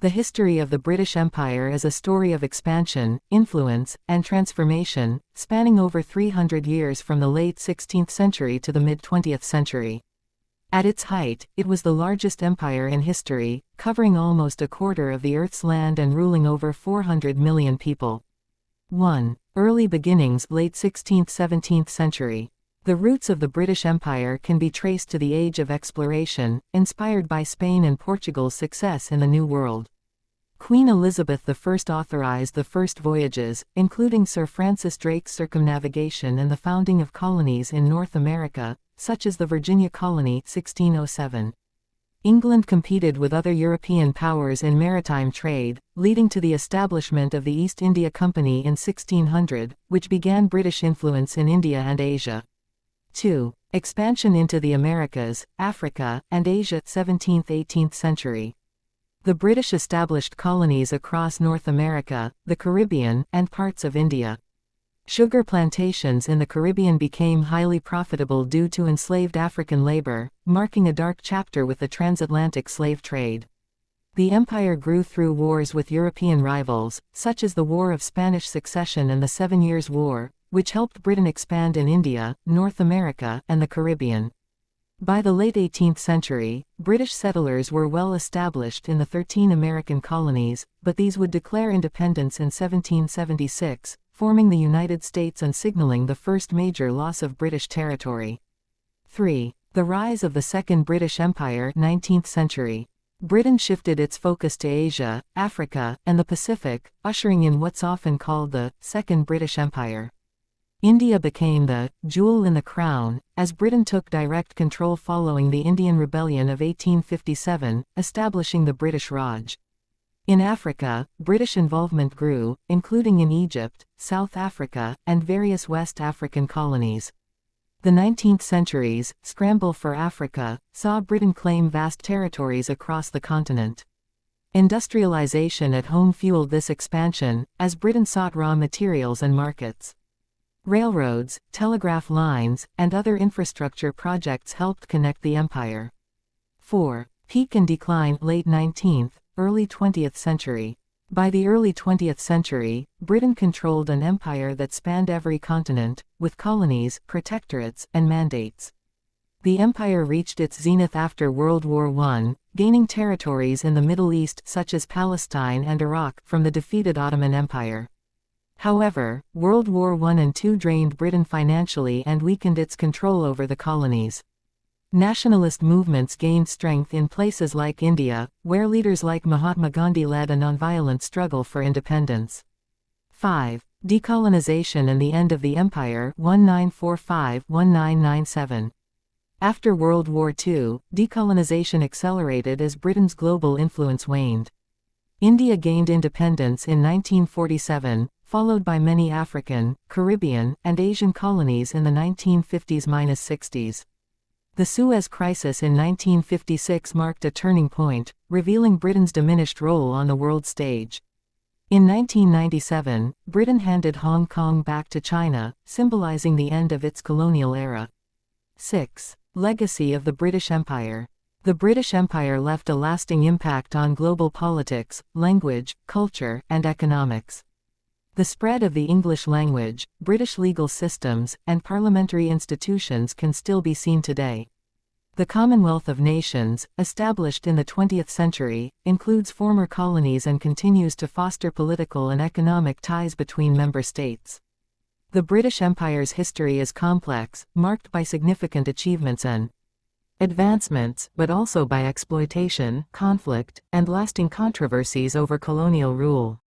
The history of the British Empire is a story of expansion, influence, and transformation, spanning over 300 years from the late 16th century to the mid-20th century. At its height, it was the largest empire in history, covering almost a quarter of the Earth's land and ruling over 400 million people. 1. Early beginnings, late 16th–17th century. The roots of the British Empire can be traced to the age of exploration, inspired by Spain and Portugal's success in the New World. Queen Elizabeth I authorized the first voyages, including Sir Francis Drake's circumnavigation and the founding of colonies in North America, such as the Virginia colony 1607. England competed with other European powers in maritime trade, leading to the establishment of the East India Company in 1600, which began British influence in India and Asia. 2. Expansion into the Americas, Africa, and Asia 17th–18th century. The British established colonies across North America, the Caribbean, and parts of India. Sugar plantations in the Caribbean became highly profitable due to enslaved African labor, marking a dark chapter with the transatlantic slave trade. The empire grew through wars with European rivals, such as the War of Spanish Succession and the 7 Years' War, which helped Britain expand in India, North America, and the Caribbean. By the late 18th century, British settlers were well established in the 13 American colonies, but these would declare independence in 1776, forming the United States and signaling the first major loss of British territory. 3. The rise of the Second British Empire, 19th century. Britain shifted its focus to Asia, Africa, and the Pacific, ushering in what's often called the Second British Empire. India became the jewel in the crown, as Britain took direct control following the Indian Rebellion of 1857, establishing the British Raj. In Africa, British involvement grew, including in Egypt, South Africa, and various West African colonies. The 19th century's scramble for Africa saw Britain claim vast territories across the continent. Industrialization at home fueled this expansion, as Britain sought raw materials and markets. Railroads, telegraph lines, and other infrastructure projects helped connect the empire. 4. Peak and decline, late 19th, early 20th century. By the early 20th century, Britain controlled an empire that spanned every continent, with colonies, protectorates, and mandates. The empire reached its zenith after World War I, gaining territories in the Middle East such as Palestine and Iraq from the defeated Ottoman Empire. However, World War I and II drained Britain financially and weakened its control over the colonies. Nationalist movements gained strength in places like India, where leaders like Mahatma Gandhi led a nonviolent struggle for independence. 5. Decolonization and the end of the empire, 1945–1997. After World War II, decolonization accelerated as Britain's global influence waned. India gained independence in 1947, followed by many African, Caribbean, and Asian colonies in the 1950s–60s. The Suez Crisis in 1956 marked a turning point, revealing Britain's diminished role on the world stage. In 1997, Britain handed Hong Kong back to China, symbolizing the end of its colonial era. 6. Legacy of the British Empire. The British Empire left a lasting impact on global politics, language, culture, and economics. The spread of the English language, British legal systems, and parliamentary institutions can still be seen today. The Commonwealth of Nations, established in the 20th century, includes former colonies and continues to foster political and economic ties between member states. The British Empire's history is complex, marked by significant achievements and advancements, but also by exploitation, conflict, and lasting controversies over colonial rule.